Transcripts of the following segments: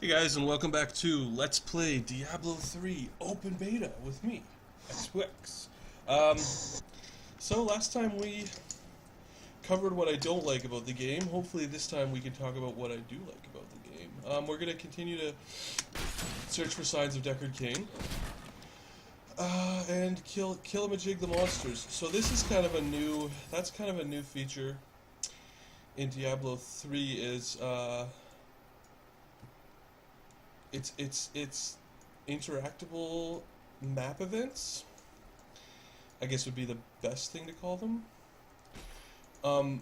Hey guys, and welcome back to Let's Play Diablo 3 Open Beta with me, Xwix. So last time we covered what I don't like about the game. Hopefully this time we can talk about what I do like about the game. We're going to continue to search for signs of Deckard Cain. And kill Majig the monsters. So this is kind of a new, that's kind of a new feature in Diablo 3 is, it's interactable map events, I guess would be the best thing to call them.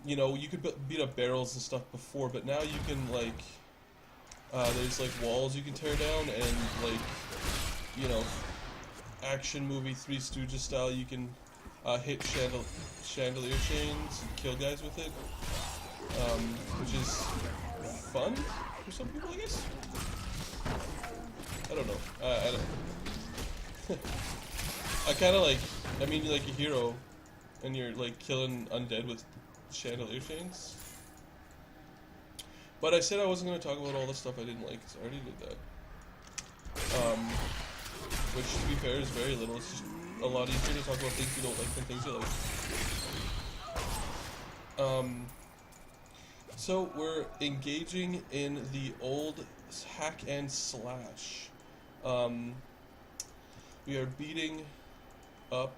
You know, you could beat up barrels and stuff before, but now you can, like, there's, like, walls you can tear down, and, like, you know, action movie Three Stooges style, you can hit chandelier chains and kill guys with it, which is fun for some people, I guess. I don't know. I don't. I kind of like. I mean, you're like a hero, and you're like killing undead with chandelier chains. But I said I wasn't going to talk about all the stuff I didn't like, because I already did that. Which, to be fair, is very little. It's just a lot easier to talk about things you don't like than things you like. So we're engaging in the old hack and slash. We are beating up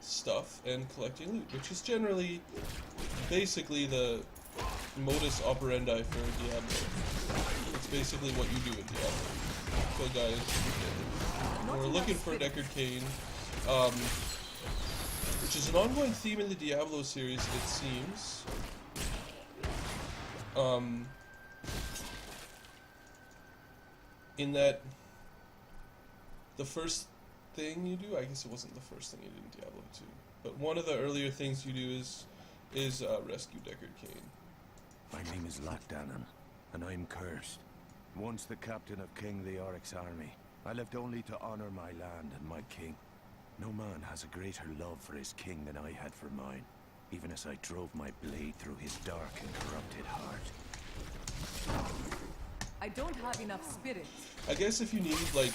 stuff and collecting loot, which is generally, basically the modus operandi for Diablo. It's basically what you do in Diablo. Kill guys. We're looking for Deckard Cain, which is an ongoing theme in the Diablo series, it seems. In that, the first thing you do, I guess it wasn't the first thing you did in Diablo 2, but one of the earlier things you do is rescue Deckard Cain. My name is Lockdannon, and I'm cursed. Once the captain of King Leoric's army, I lived only to honor my land and my king. No man has a greater love for his king than I had for mine, even as I drove my blade through his dark and corrupted heart. I don't have enough spirit. I guess if you need, like,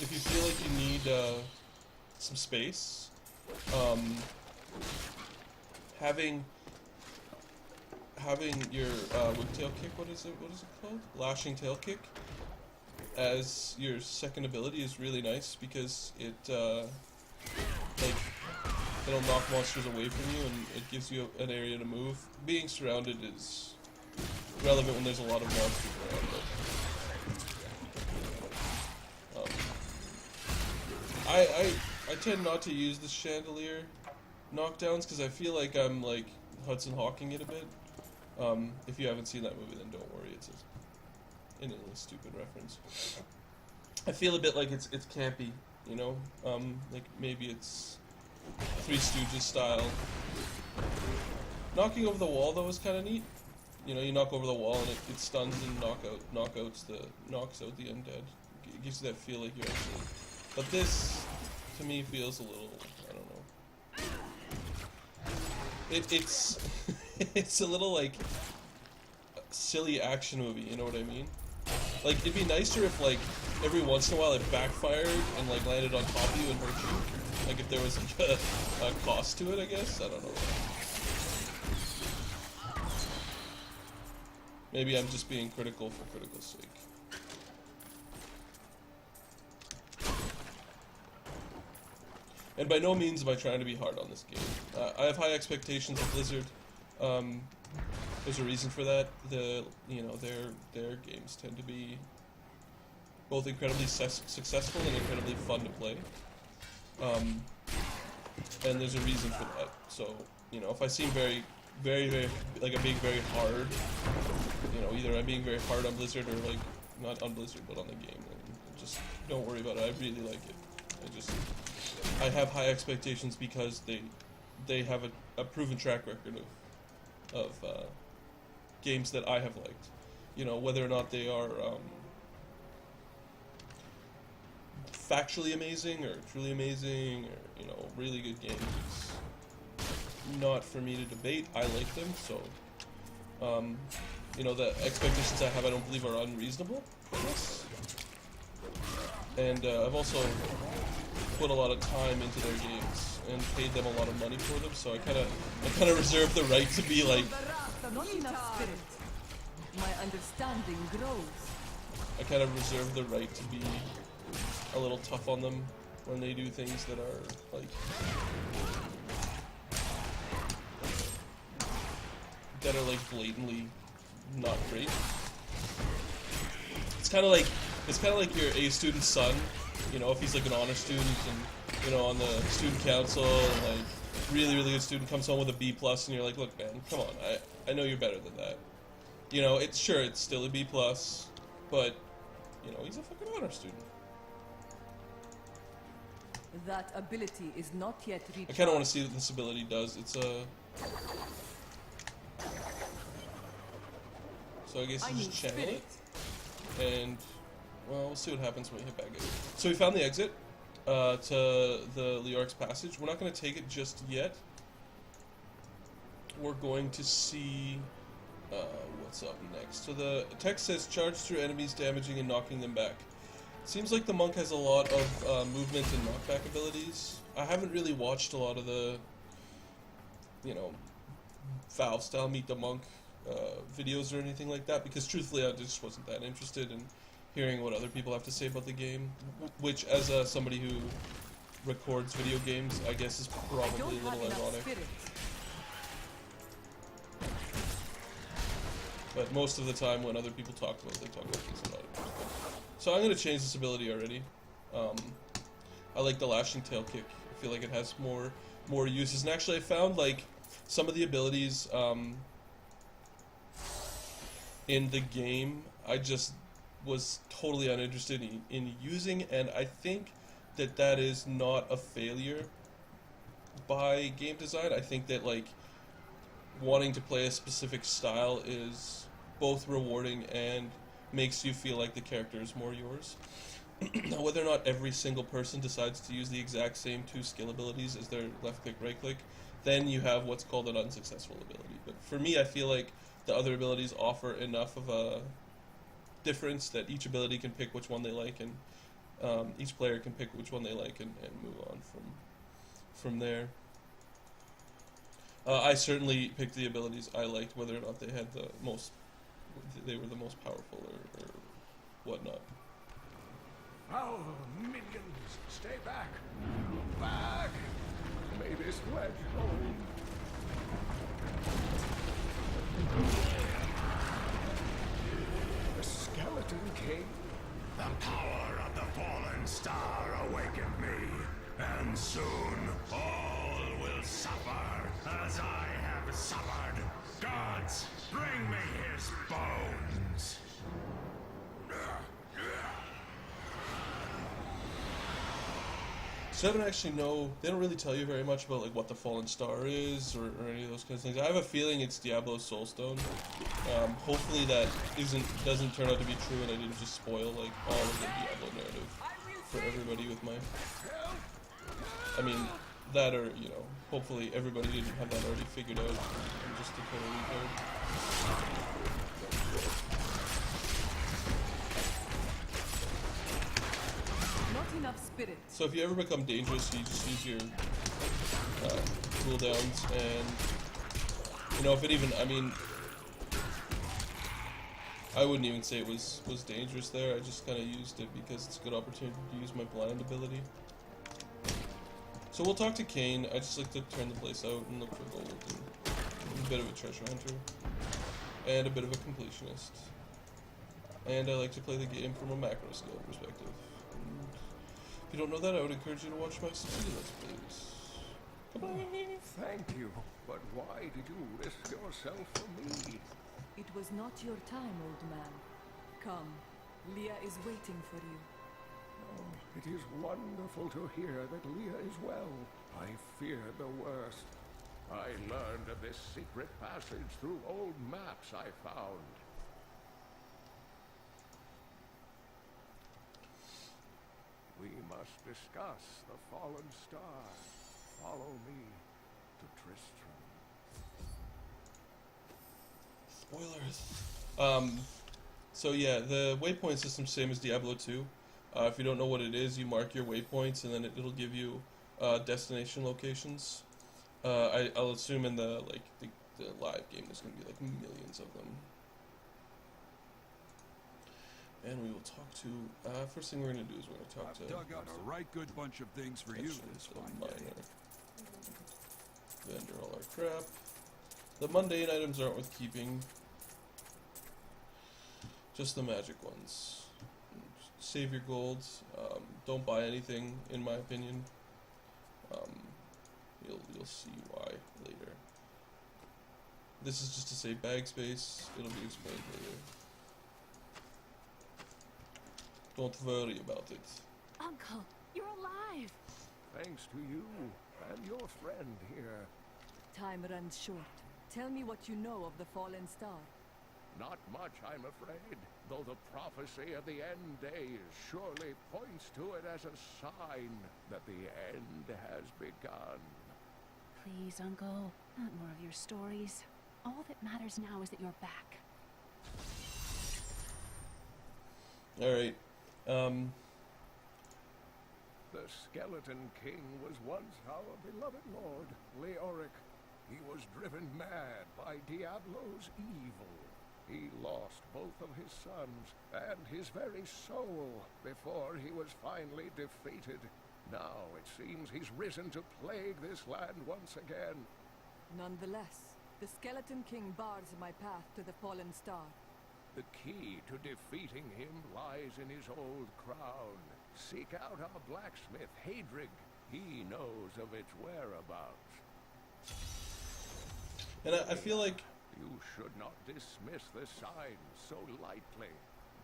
if you feel like you need some space, having your whiptail kick, what is it called? Lashing tail kick as your second ability is really nice, because it like, it'll knock monsters away from you and it gives you an area to move. Being surrounded is relevant when there's a lot of monsters around, but I tend not to use the chandelier knockdowns because I feel like I'm like Hudson Hawking it a bit. If you haven't seen that movie, then don't worry, it's an innately stupid reference. I feel a bit like it's campy, you know, like maybe it's Three Stooges style. Knocking over the wall though is kind of neat. You know, you knock over the wall and it stuns and knocks out the undead. It gives you that feel like you're actually. But this, to me, feels a little, I don't know. It's it's a little like silly action movie. You know what I mean? Like, it'd be nicer if, like, every once in a while it backfired and, like, landed on top of you and hurt you. Like, if there was, like, a cost to it, I guess? I don't know. Maybe I'm just being critical for critical sake. And by no means am I trying to be hard on this game. I have high expectations of Blizzard. There's a reason for that. You know, their games tend to be both incredibly successful and incredibly fun to play. And there's a reason for that. So, you know, if I seem very, like I'm being very hard, you know, either I'm being very hard on Blizzard or, like, not on Blizzard but on the game, and just don't worry about it. I really like it. I have high expectations because they have a proven track record of games that I have liked. You know, whether or not they are factually amazing or truly amazing or, you know, really good games. It's not for me to debate. I like them, so you know, the expectations I have, I don't believe are unreasonable for this. And I've also put a lot of time into their games and paid them a lot of money for them, so I kind of reserve the right to be like, Not enough spirit. My understanding grows. I kind of reserve the right to be a little tough on them when they do things that are like blatantly not great. It's kind of like your A student's son, you know, if he's like an honor student and, you know, on the student council and like really good student comes home with a B plus and you're like, look man, come on, I know you're better than that. You know, it's still a B plus, but you know, he's a fucking honor student. That ability is not yet reached. I kind of want to see what this ability does. It's a so I guess you just channel it, and well, we'll see what happens when we hit back in. So we found the exit to the Leoric's passage. We're not going to take it just yet. We're going to see what's up next. So the text says, charge through enemies, damaging and knocking them back. Seems like the monk has a lot of movement and knockback abilities. I haven't really watched a lot of the, you know, Valve style Meet the Monk videos or anything like that, because truthfully I just wasn't that interested in hearing what other people have to say about the game, which as somebody who records video games, I guess is probably a little ironic. But most of the time when other people talk about it, they talk about things I'm not interested in. So I'm going to change this ability already. I like the lashing tail kick. I feel like it has more uses. And actually I found like some of the abilities in the game I just was totally uninterested in using, and I think that is not a failure by game design. I think that like wanting to play a specific style is both rewarding and makes you feel like the character is more yours. Now, whether or not every single person decides to use the exact same two skill abilities as their left click, right click, then you have what's called an unsuccessful ability. But for me, I feel like the other abilities offer enough of a difference that each ability can pick which one they like, and each player can pick which one they like and move on from there. I certainly picked the abilities I liked, whether or not they had they were the most powerful or whatnot. Oh, minions, stay back! Back! May this wedge home. The Skeleton King? The power of the fallen star awakened me, and soon all will suffer as I have suffered. Gods, bring me his bones! So I don't actually know, they don't really tell you very much about like what the Fallen Star is or any of those kinds of things. I have a feeling it's Diablo's Soulstone. Hopefully that doesn't turn out to be true and I didn't just spoil like all of the Diablo narrative for everybody with my... I mean, that or, you know, hopefully everybody didn't have that already figured out. I'm just a total retard. Enough spirit. So if you ever become dangerous, you just use your cooldowns, and you know, if it even, I mean, I wouldn't even say it was dangerous there. I just kind of used it because it's a good opportunity to use my blind ability. So we'll talk to Kane. I just like to turn the place out and look for gold, and a bit of a treasure hunter, and a bit of a completionist, and I like to play the game from a macro skill perspective. If you don't know that, I would encourage you to watch my study Let's Plays. Come on. Thank you, but why did you risk yourself for me? It was not your time, old man. Come, Leah is waiting for you. Oh, it is wonderful to hear that Leah is well. I feared the worst. I learned of this secret passage through old maps I found. We must discuss the fallen star. Follow me to Tristram. Spoilers. So yeah, the waypoint system's same as Diablo 2. If you don't know what it is, you mark your waypoints, and then it'll give you destination locations. I'll assume in the live game there's gonna be like millions of them. And we will talk to. First thing we're gonna do is we're gonna talk to. Dug out a right good bunch of things for you this the fine miner. day. Vendor all our crap. The mundane items aren't worth keeping. Just the magic ones. Save your gold. Don't buy anything, in my opinion. You'll see why later. This is just to save bag space. It'll be explained later. Don't worry about it. Uncle, you're alive! Thanks to you and your friend here. Time runs short. Tell me what you know of the fallen star. Not much, I'm afraid, though the prophecy of the end days surely points to it as a sign that the end has begun. Please, Uncle, not more of your stories. All that matters now is that you're back. Alright. The Skeleton King was once our beloved lord, Leoric. He was driven mad by Diablo's evil. He lost both of his sons and his very soul before he was finally defeated. Now it seems he's risen to plague this land once again. Nonetheless, the Skeleton King bars my path to the fallen star. The key to defeating him lies in his old crown. Seek out our blacksmith, Hadrig. He knows of its whereabouts. And I feel like You should not dismiss the signs so lightly.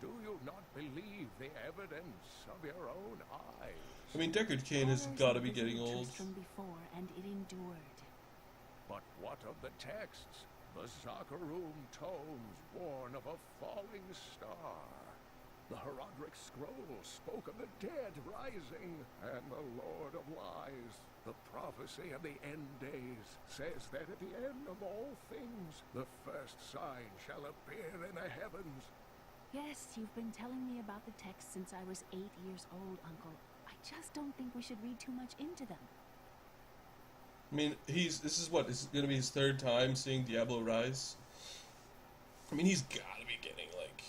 Do you not believe the evidence of your own eyes? I mean, Deckard Cain has Others got to have be getting visited old. Tristram before, and it endured. But what of the texts? The Zakharum tomes warn of a falling star. The Herodric scroll spoke of the dead rising, and the Lord of Lies, the prophecy of the end days, says that at the end of all things, the first sign shall appear in the heavens. Yes, you've been telling me about the text since I was 8 years old, Uncle. I just don't think we should read too much into them. I mean, this is going to be his third time seeing Diablo rise. I mean, he's got to be getting, like,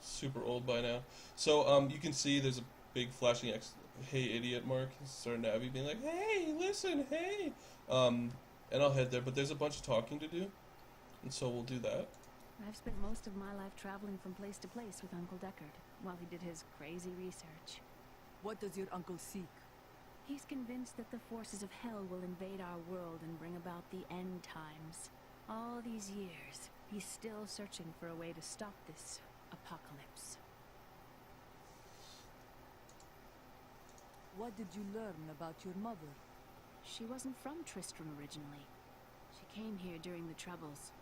super old by now. So, you can see there's a big flashing hey idiot mark. It's our Navi being like, hey, listen, hey. And I'll head there, but there's a bunch of talking to do. And so we'll do that. I've spent most of my life traveling from place to place with Uncle Deckard, while he did his crazy research. What does your uncle seek? He's convinced that the forces of hell will invade our world and bring about the end times. All these years, he's still searching for a way to stop this apocalypse. What did you learn about your mother? She wasn't from Tristram originally. She came here during the Troubles.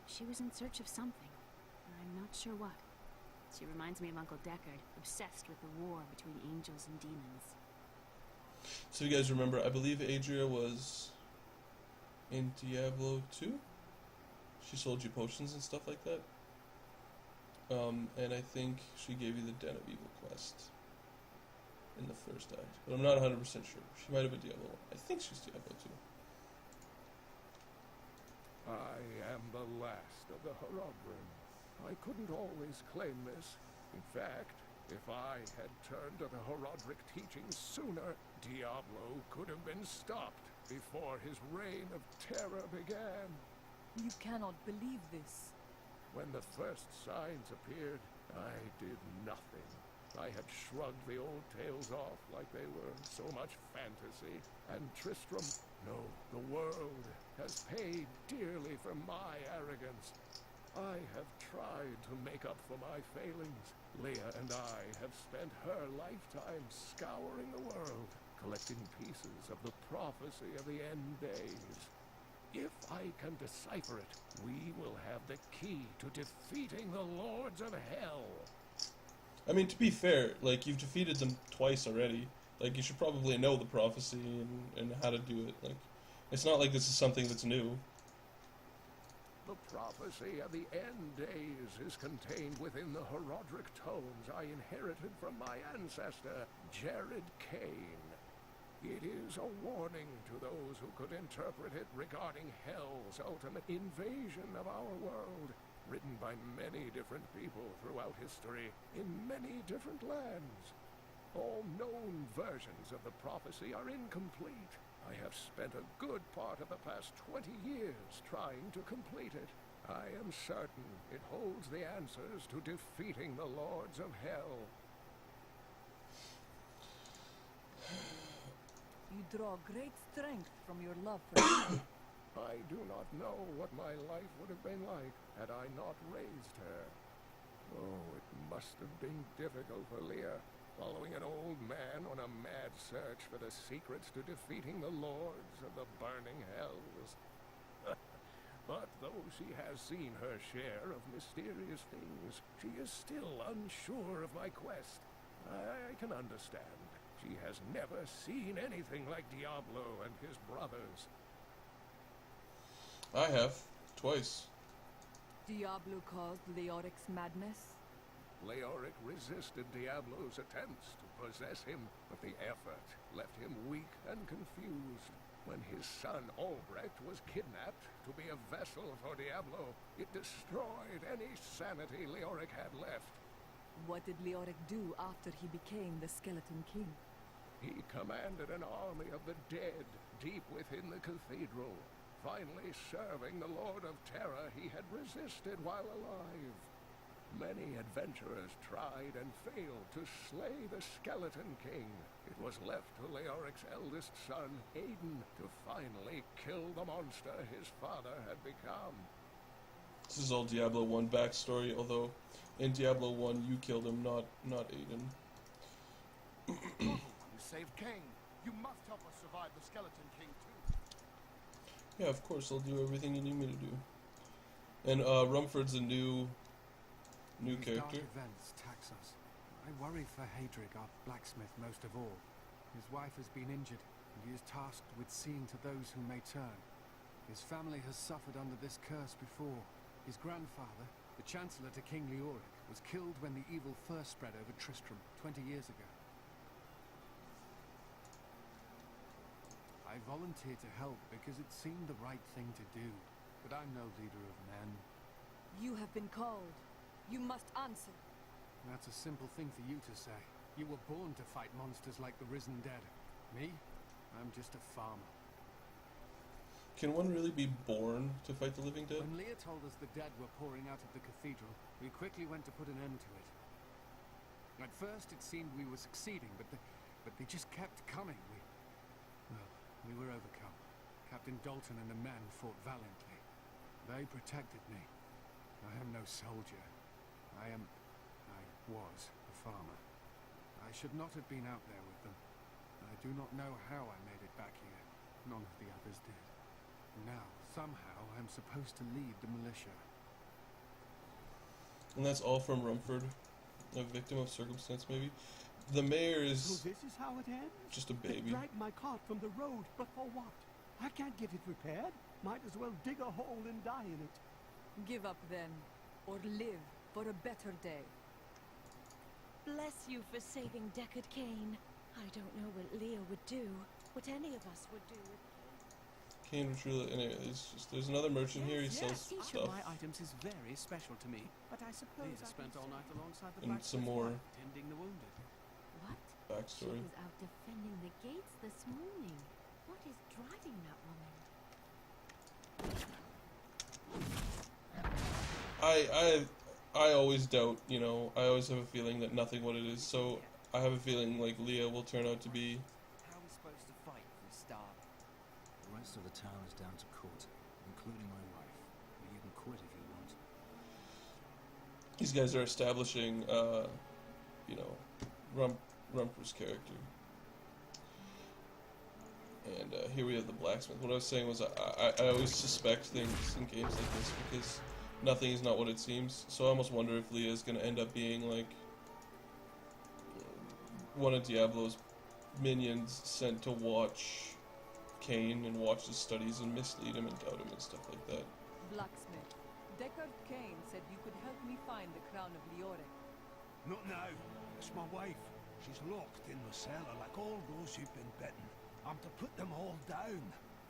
She was in search of something. I'm not sure what. She reminds me of Uncle Deckard, obsessed with the war between angels and demons. So you guys remember, I believe Adria was in Diablo 2? She sold you potions and stuff like that. And I think she gave you the Den of Evil quest in the first act. But I'm not 100% sure. She might have been Diablo 1. I think she's Diablo 2. I am the last of the Herodrim. I couldn't always claim this. In fact, if I had turned to the Herodric teachings sooner, Diablo could have been stopped before his reign of terror began. You cannot believe this. When the first signs appeared, I did nothing. I had shrugged the old tales off like they were so much fantasy. And Tristram, no, the world has paid dearly for my arrogance. I have tried to make up for my failings. Leah and I have spent her lifetime scouring the world, collecting pieces of the prophecy of the end days. If I can decipher it, we will have the key to defeating the lords of hell. I mean, to be fair, like, you've defeated them twice already. Like, you should probably know the prophecy and how to do it. Like, it's not like this is something that's new. The prophecy of the end days is contained within the Herodric tomes I inherited from my ancestor, Jared Kane. It is a warning to those who could interpret it regarding Hell's ultimate invasion of our world, written by many different people throughout history, in many different lands. All known versions of the prophecy are incomplete. I have spent a good part of the past 20 years trying to complete it. I am certain it holds the answers to defeating the Lords of Hell. You draw great strength from your love for me. I do not know what my life would have been like had I not raised her. Oh, it must have been difficult for Leah, following an old man on a mad search for the secrets to defeating the Lords of the Burning Hells. But though she has seen her share of mysterious things, she is still unsure of my quest. I can understand. She has never seen anything like Diablo and his brothers. I have. Twice. Diablo caused Leoric's madness. Leoric resisted Diablo's attempts to possess him, but the effort left him weak and confused. When his son Albrecht was kidnapped to be a vessel for Diablo, it destroyed any sanity Leoric had left. What did Leoric do after he became the Skeleton King? He commanded an army of the dead deep within the cathedral, finally serving the Lord of Terror he had resisted while alive. Many adventurers tried and failed to slay the Skeleton King. It was left to Leoric's eldest son, Aiden, to finally kill the monster his father had become. This is all Diablo 1 backstory, although in Diablo 1 you killed him, not Aiden. You saved King. You must help us survive the Skeleton King too. Yeah, of course, I'll do everything you need me to do. And Rumford's a new character. Dark events tax us. I worry for Hadrig, our blacksmith, most of all. His wife has been injured, and he is tasked with seeing to those who may turn. His family has suffered under this curse before. His grandfather, the Chancellor to King Leoric, was killed when the evil first spread over Tristram 20 years ago. I volunteered to help because it seemed the right thing to do, but I'm no leader of men. You have been called. You must answer. That's a simple thing for you to say. You were born to fight monsters like the risen dead. Me? I'm just a farmer. Can one really be born to fight the living dead? When Leah told us the dead were pouring out of the cathedral, we quickly went to put an end to it. At first it seemed we were succeeding, but they just kept coming. We were overcome. Captain Dalton and the men fought valiantly. They protected me. I am no soldier. I was a farmer. I should not have been out there with them. I do not know how I made it back here. None of the others did. Now, somehow, I'm supposed to lead the militia. And that's all from Rumford. A victim of circumstance, maybe. The mayor is So this is how it ends? just a They baby. dragged my cart from the road, but for what? I can't get it repaired. Might as well dig a hole and die in it. Give up then, or live for a better day. Bless you for saving Deckard Cain. I don't know what Leah would do, what any of us would do with Kane Retrula. Anyway, there's another merchant here. He sells Each of stuff. my items is very special to me, but I suppose Leah I spent all night alongside the And some more tending the wounded. What? She backstory. was out defending the gates this morning. What is driving that woman? I always doubt, you know, I always have a feeling that nothing what it is, so I have a feeling like Leah will turn out to be How are we supposed to fight if we starve? The rest of the town is down to court, including my wife. But you can quit if you want. these guys are establishing you know, Rumper's character. And here we have the blacksmith. What I was saying was I always suspect things in games like this because nothing is not what it seems. So I almost wonder if Leah is going to end up being like one of Diablo's minions sent to watch Cain and watch his studies and mislead him and doubt him and stuff like that. Blacksmith, Deckard Cain said you could help me find the crown of Leoric. Not now. It's my wife. She's locked in the cellar like all those who've been bitten. I'm to put them all down.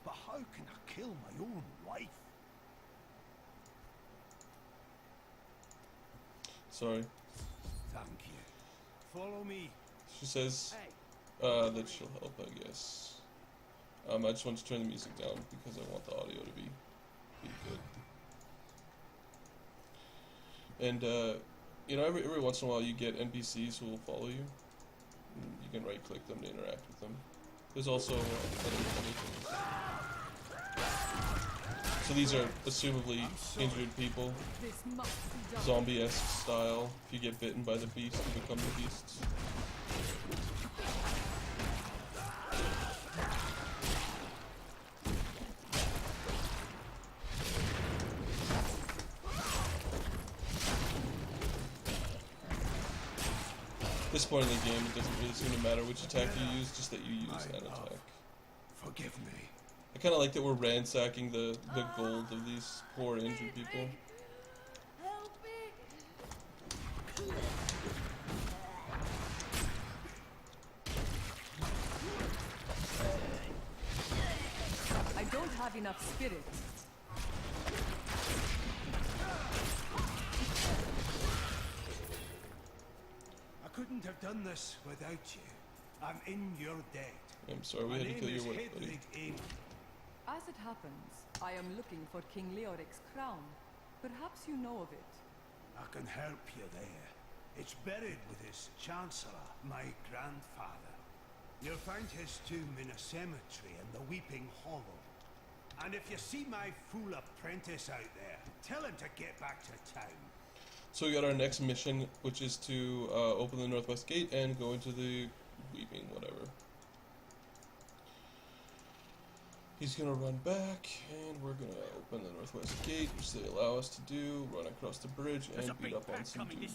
But how can I kill my own wife? Sorry. Thank you. Follow me. She says that she'll help, I guess. I just want to turn the music down because I want the audio to be good. And you know, every once in a while you get NPCs who will follow you. You can right-click them to interact with them. There's also other things. So these are assumably injured people, zombie-esque style. If you get bitten by the beast, you become the beasts. At this point in the game, it doesn't really seem to matter which attack you use, just that you use that attack. Forgive me. I kind of like that we're ransacking the gold of these poor injured people. Help me! I don't have enough spirit. I couldn't have done this without you. I'm in your debt. I'm sorry, we had to kill your wife, buddy. As it happens, I am looking for King Leoric's crown. Perhaps you know of it. I can help you there. It's buried with his chancellor, my grandfather. You'll find his tomb in a cemetery in the Weeping Hollow. And if you see my fool apprentice out there, tell him to get back to town. So we got our next mission, which is to open the northwest gate and go into the Weeping whatever. He's gonna run back, and we're gonna open the northwest gate, which they allow us to do, run across the bridge, and beat up on some dudes.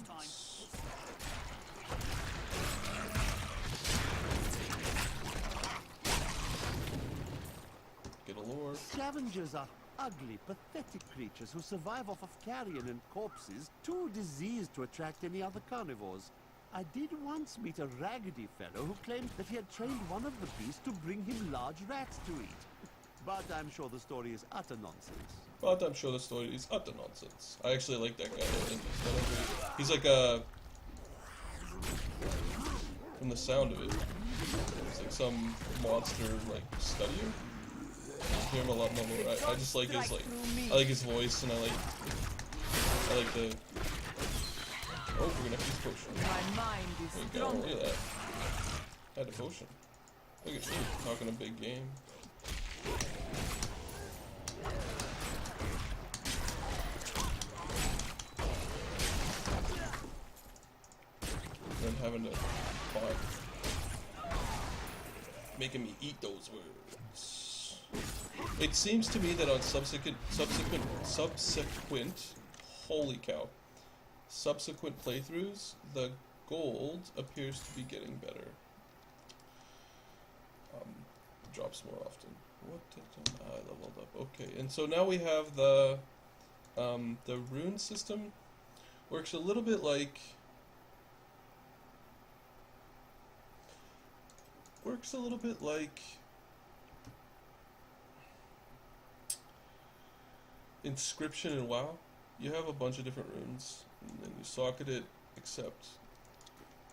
Get a lore. Scavengers are ugly, pathetic creatures who survive off of carrion and corpses, too diseased to attract any other carnivores. I did once meet a raggedy fellow who claimed that he had trained one of the beasts to bring him large rats to eat. But I'm sure the story is utter nonsense. I actually like that guy. I think he's kind of great. He's like a... From the sound of it, he's like some monster, like, studier. I hear him a lot more. I just like his, I like his voice, and I like the... Oh, we're gonna have to use potion. My mind is There you go, look at that. Had a potion. Look at me, talking a big game. And having to fight. Making me eat those words. It seems to me that on subsequent, holy cow, subsequent playthroughs, the gold appears to be getting better. Drops more often. What did I leveled up? Okay, and so now we have the rune system. Works a little bit like Inscription in WoW. You have a bunch of different runes, and then you socket it, accept,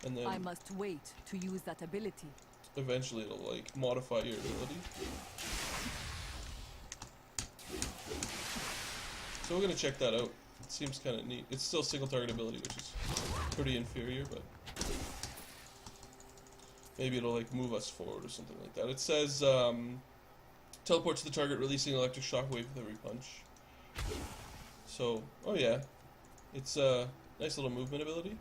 and then I must wait to use that ability. Eventually it'll like modify your ability. So we're gonna check that out. It seems kind of neat. It's still single target ability, which is pretty inferior, but maybe it'll like move us forward or something like that. It says teleport to the target, releasing electric shockwave with every punch. So, oh yeah, it's a nice little movement ability.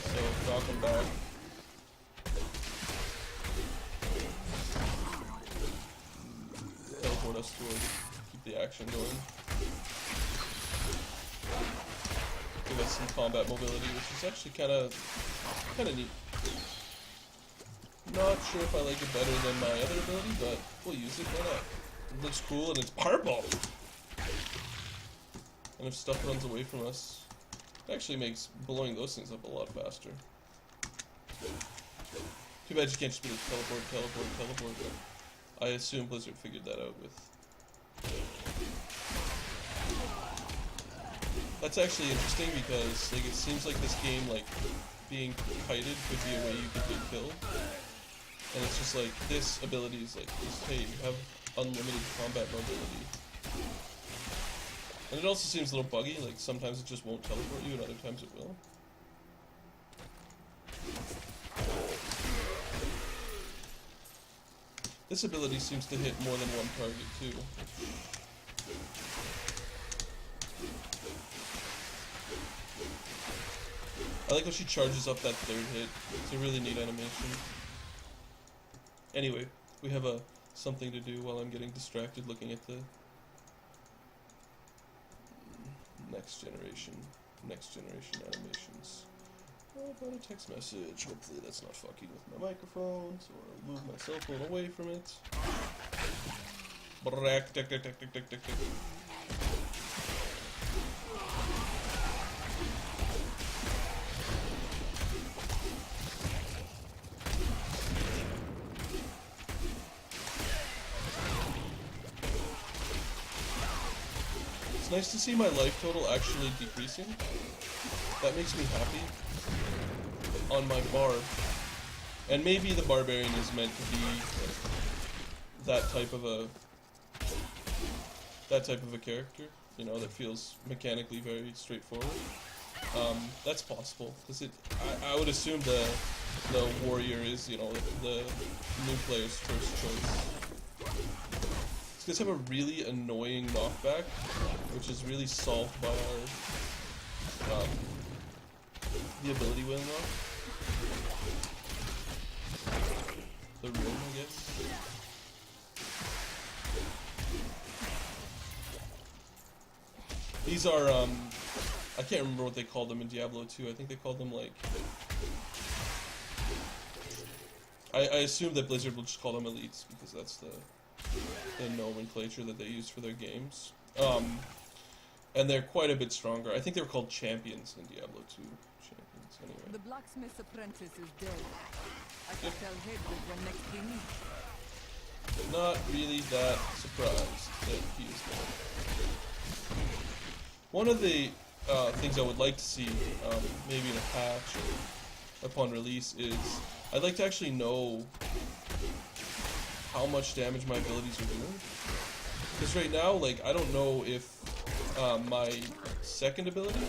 So, knock him back. Teleport us forward, keep the action going. Give us some combat mobility, which is actually kind of neat. Not sure if I like it better than my other ability, but we'll use it, why not? It looks cool and it's purple. And if stuff runs away from us, it actually makes blowing those things up a lot faster. Too bad you can't just be like teleport, but I assume Blizzard figured that out with... That's actually interesting because like it seems like this game, like being kited could be a way you could get killed. And it's just like, this ability is like, just, hey, you have unlimited combat mobility. And it also seems a little buggy, like sometimes it just won't teleport you and other times it will. This ability seems to hit more than one target too. I like how she charges up that third hit. It's a really neat animation. Anyway, we have something to do while I'm getting distracted looking at the next generation animations. How about a text message? Hopefully that's not fucking with my microphone, so I'll move my cell phone away from it. It's nice to see my life total actually decreasing. That makes me happy. On my barb. And maybe the barbarian is meant to be that type of a character, you know, that feels mechanically very straightforward. That's possible, because I would assume the warrior is, you know, the new player's first choice. These guys have a really annoying knockback, which is really solved by our the ability we unlock. The room, I guess. These are, I can't remember what they called them in Diablo 2. I think they called them, like... I assume that Blizzard will just call them elites, because that's the nomenclature that they use for their games. And they're quite a bit stronger. I think they were called champions in Diablo 2. Champions, anyway. The blacksmith's apprentice is dead. I can tell head with when next we meet. Not really that surprised that he is dead. One of the things I would like to see, maybe in a patch or upon release, is I'd like to actually know how much damage my abilities are doing. Because right now, like, I don't know if my second ability,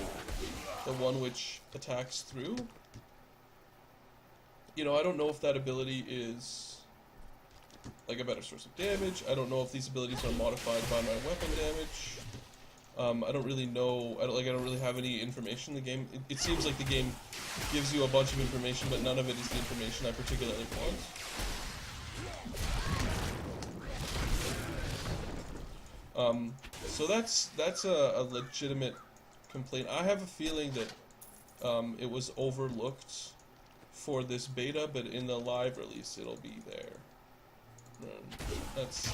the one which attacks through, you know, I don't know if that ability is like a better source of damage. I don't know if these abilities are modified by my weapon damage. I don't really know. I don't really have any information in the game. It seems like the game gives you a bunch of information, but none of it is the information I particularly want. So that's a legitimate complaint. I have a feeling that it was overlooked for this beta, but in the live release it'll be there. That's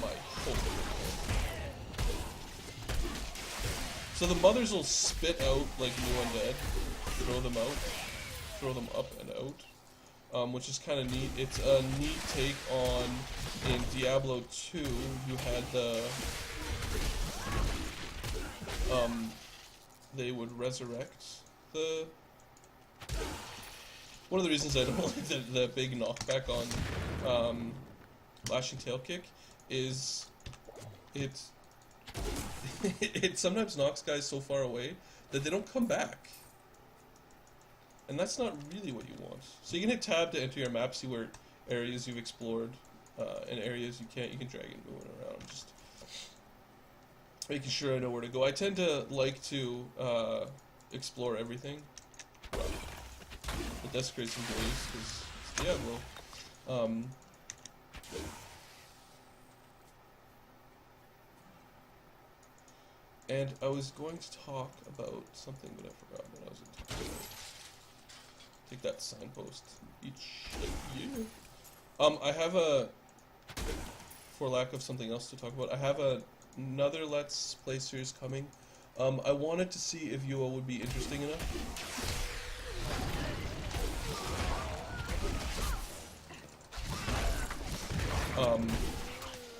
my hope. So the mothers will spit out like new undead, throw them up and out, which is kind of neat. It's a neat take on, in Diablo 2, you had they would resurrect the... One of the reasons I don't like the big knockback on Lashing Tail Kick is it sometimes knocks guys so far away that they don't come back. And that's not really what you want. So you can hit tab to enter your map, see where areas you've explored, and areas you can't, you can drag it moving around. Just making sure I know where to go. I tend to like to explore everything. But desecrate some graves, because it's Diablo. And I was going to talk about something, but I forgot what I was going to talk about. Take that signpost. Each year. I have for lack of something else to talk about, I have another Let's Play series coming. I wanted to see if Yua would be interesting enough.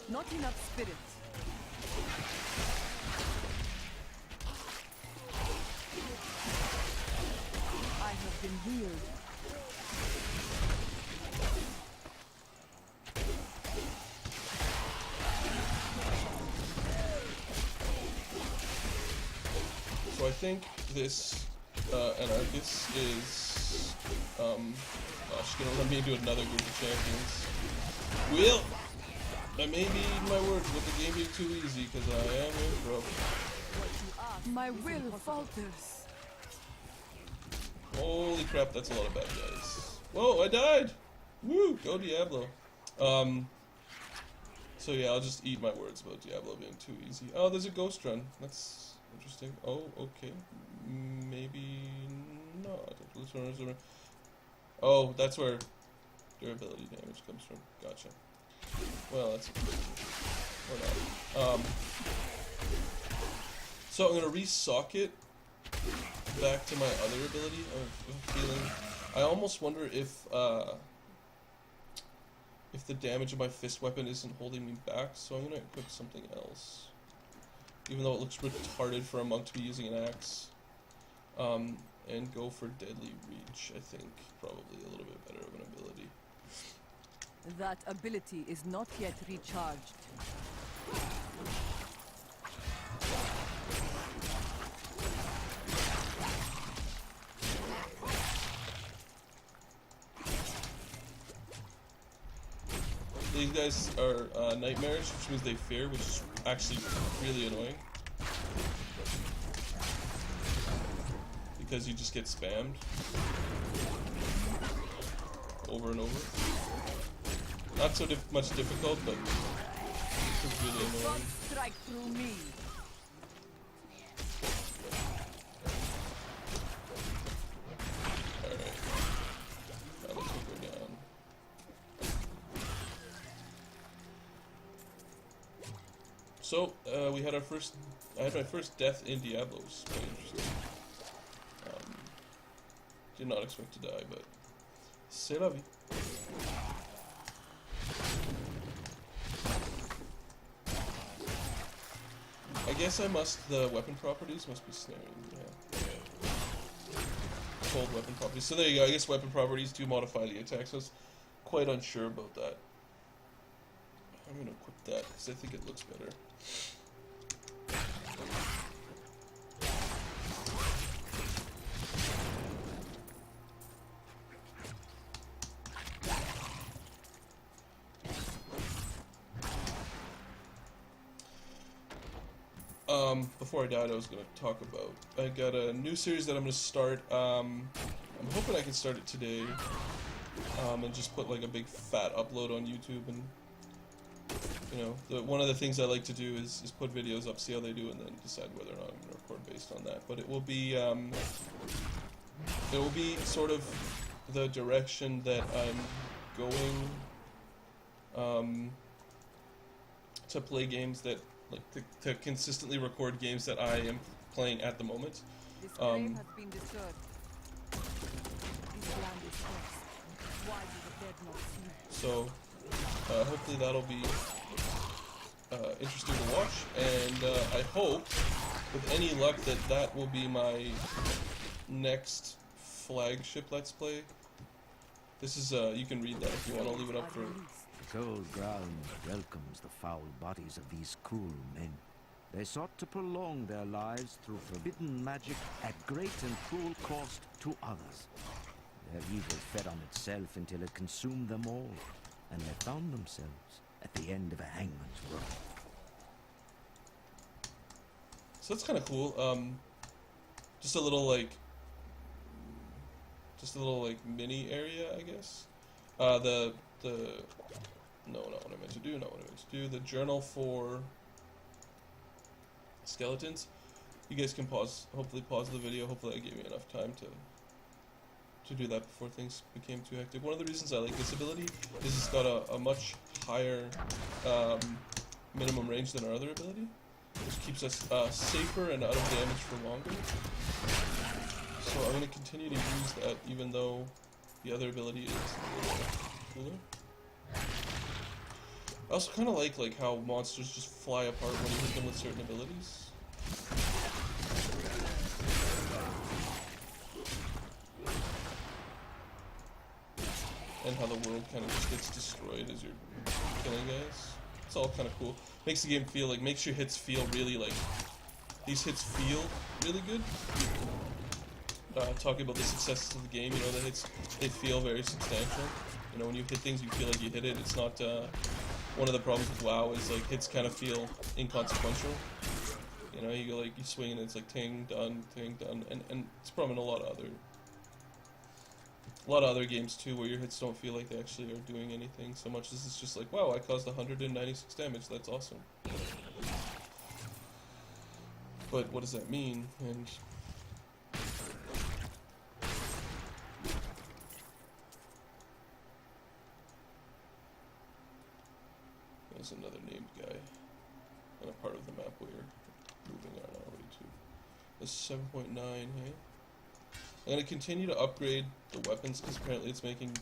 Not enough spirit. I have been healed. So I think this Anarchus is she's gonna let me do another group of champions. Well, I may be eating my words with the game being too easy because I am in trouble. My will falters. Holy crap, that's a lot of bad guys. Whoa, I died! Woo! Go Diablo. So yeah, I'll just eat my words about Diablo being too easy. Oh, there's a ghost run. That's interesting. Oh, okay. Maybe not. Oh, that's where durability damage comes from. Gotcha. Well, that's or not. So I'm gonna re-socket back to my other ability of healing. I almost wonder if the damage of my fist weapon isn't holding me back, so I'm gonna equip something else. Even though it looks retarded for a monk to be using an axe. And go for Deadly Reach, I think. Probably a little bit better of an ability. That ability is not yet recharged. These guys are nightmares, which means they fear, which is actually really annoying. Because you just get spammed over and over. Not so much difficult, but it's really annoying. Strike through me. Alright. Now let's go down. So, we had I had my first death in Diablo, which is quite interesting. Did not expect to die, but c'est la vie. I guess the weapon properties must be snaring, yeah. Cold weapon properties. So there you go, I guess weapon properties do modify the attack, so I was quite unsure about that. I'm gonna equip that, because I think it looks better. Before I died, I was going to talk about, I got a new series that I'm going to start. I'm hoping I can start it today, and just put like a big fat upload on YouTube. And you know, one of the things I like to do is put videos up, see how they do, and then decide whether or not I'm going to record based on that. But it will be sort of the direction that I'm going, to play games that. Like to consistently record games that I am playing at the moment. This claim has been disturbed. This land is cursed. Why do the dead not see? So hopefully that'll be interesting to watch, and I hope, with any luck, that will be my next flagship Let's Play. This is you can read that if you want. I'll leave it up for. The cold ground welcomes the foul bodies of these cruel men. They sought to prolong their lives through forbidden magic at great and cruel cost to others. Their evil fed on itself until it consumed them all, and they found themselves at the end of a hangman's rope. So that's kind of cool. Just a little like mini area, I guess. Not what I meant to do. The journal for skeletons. You guys can hopefully pause the video. Hopefully I gave you enough time to do that before things became too hectic. One of the reasons I like this ability is it's got a much higher minimum range than our other ability, which keeps us safer and out of damage for longer. So I'm going to continue to use that even though the other ability is a little cooler. I also kind of like how monsters just fly apart when you hit them with certain abilities. And how the world kind of just gets destroyed as you're killing guys. It's all kind of cool. Makes the game feel like, makes your hits feel really like, these hits feel really good. Talking about the successes of the game, you know, the hits, they feel very substantial. You know, when you hit things, you feel like you hit it. It's not, one of the problems with WoW is like hits kind of feel inconsequential. You know, you go like, you swing and it's like ting, done, and it's a problem in a lot of other games too, where your hits don't feel like they actually are doing anything so much as it's just like, wow, I caused 196 damage, that's awesome. But what does that mean? And there's another named guy on a part of the map we're moving on already to. This is 7.9, hey? I'm going to continue to upgrade the weapons because apparently it's making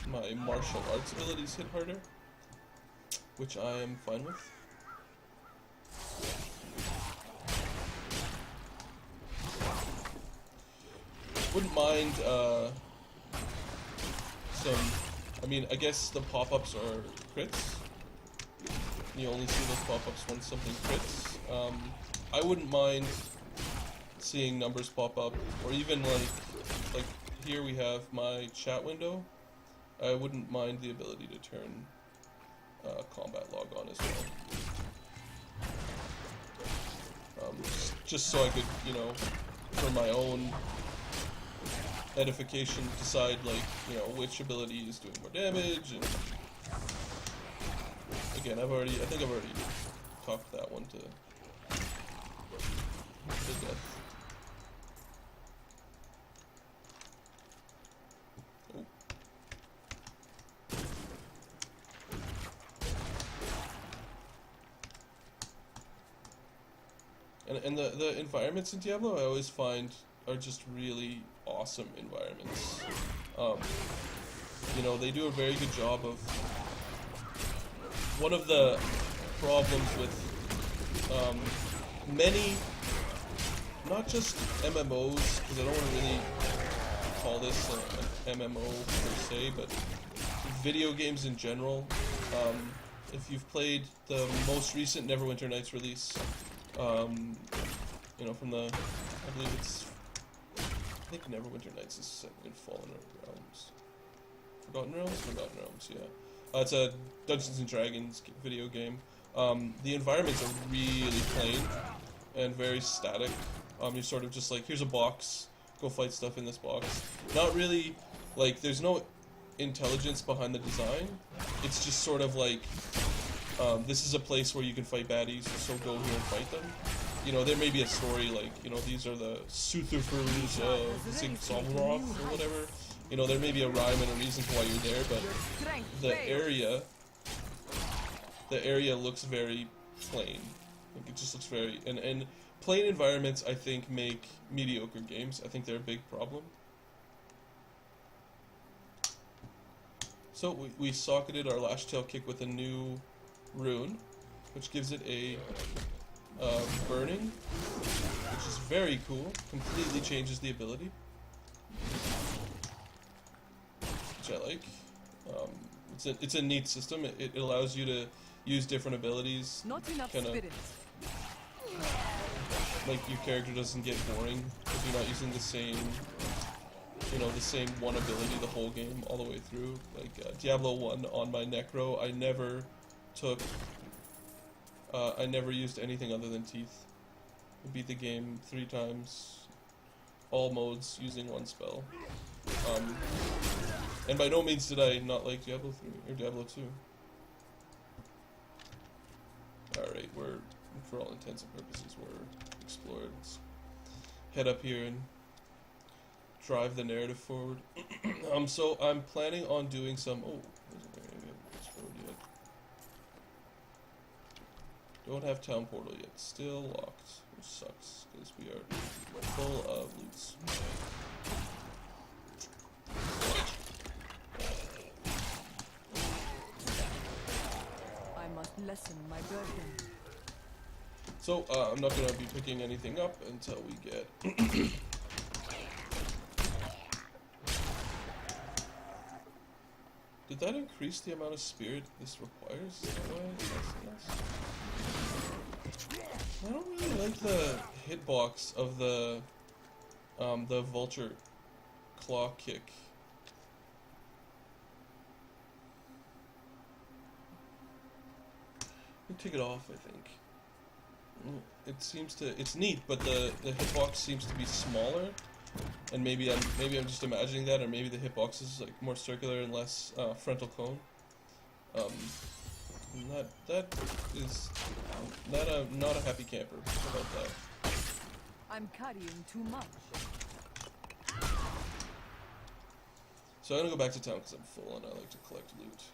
my martial arts abilities hit harder, which I am fine with. Wouldn't mind I mean, I guess the pop-ups are crits. You only see those pop-ups when something crits. I wouldn't mind seeing numbers pop up, or even like here we have my chat window. I wouldn't mind the ability to turn combat log on as well. Just so I could, you know, for my own edification, decide like, you know, which ability is doing more damage. And again, I think I've already talked that one to death. And the environments in Diablo, I always find, are just really awesome environments. You know, they do a very good job of... One of the problems with many, not just MMOs, because I don't want to really call this an MMO per se, but video games in general. If you've played the most recent Neverwinter Nights release, you know, from the, I believe it's, I think Neverwinter Nights is set in Fallen Realms. Forgotten Realms, yeah. It's a Dungeons and Dragons video game. The environments are really plain and very static. You're sort of just like, here's a box, go fight stuff in this box. Not really, like, there's no intelligence behind the design. It's just sort of like, this is a place where you can fight baddies, so go here and fight them. You know, there may be a story like, you know, these are the Suthufers of Zigzalroth or whatever. You know, there may be a rhyme and a reason for why you're there, but the area looks very plain. Like, it just looks very... And plain environments, I think, make mediocre games. I think they're a big problem. So we socketed our Lash Tail Kick with a new rune, which gives it a burning, which is very cool. Completely changes the ability, which I like. It's a neat system. It allows you to use different abilities. Not enough kinda, spirits. like, your character doesn't get boring if you're not using the same, you know, the same one ability the whole game all the way through. Like Diablo 1 on my Necro, I never used anything other than Teeth. I beat the game 3 times, all modes, using one spell. And by no means did I not like Diablo 3 or Diablo 2. Alright, for all intents and purposes, we're explored. Let's head up here and drive the narrative forward. So I'm planning on doing some... Oh, maybe I haven't explored yet. Don't have town portal yet. Still locked, which sucks because we are full of loots. I must lessen my burden. So I'm not gonna be picking anything up until we get. Did that increase the amount of spirit this requires? I don't really like the hitbox of the vulture claw kick. Let me take it off, I think. It seems to, it's neat, but the hitbox seems to be smaller. And maybe I'm just imagining that, or maybe the hitbox is like more circular and less frontal cone. That is not a happy camper about that. I'm carrying too much. So I'm gonna go back to town because I'm full and I like to collect loot.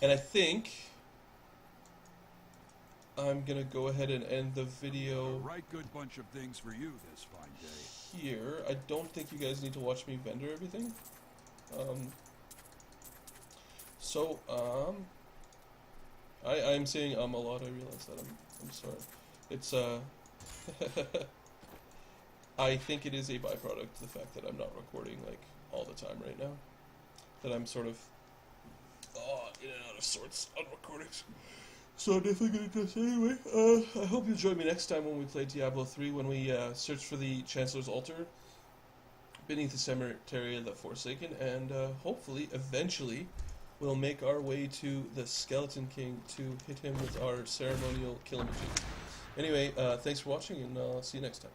And I think I'm gonna go ahead and end the video. A right good bunch of things for you this fine day. Here, I don't think you guys need to watch me vendor everything. I'm saying a lot. I realize that. I'm sorry. It's I think it is a byproduct, the fact that I'm not recording like all the time right now. That I'm sort of in and out of sorts on recordings. So I'm definitely going to do this anyway. I hope you'll join me next time when we play Diablo 3, when we search for the Chancellor's Altar beneath the Cemetery of the Forsaken, and hopefully, eventually, we'll make our way to the Skeleton King to hit him with our ceremonial kill machine. Anyway, thanks for watching, and I'll see you next time.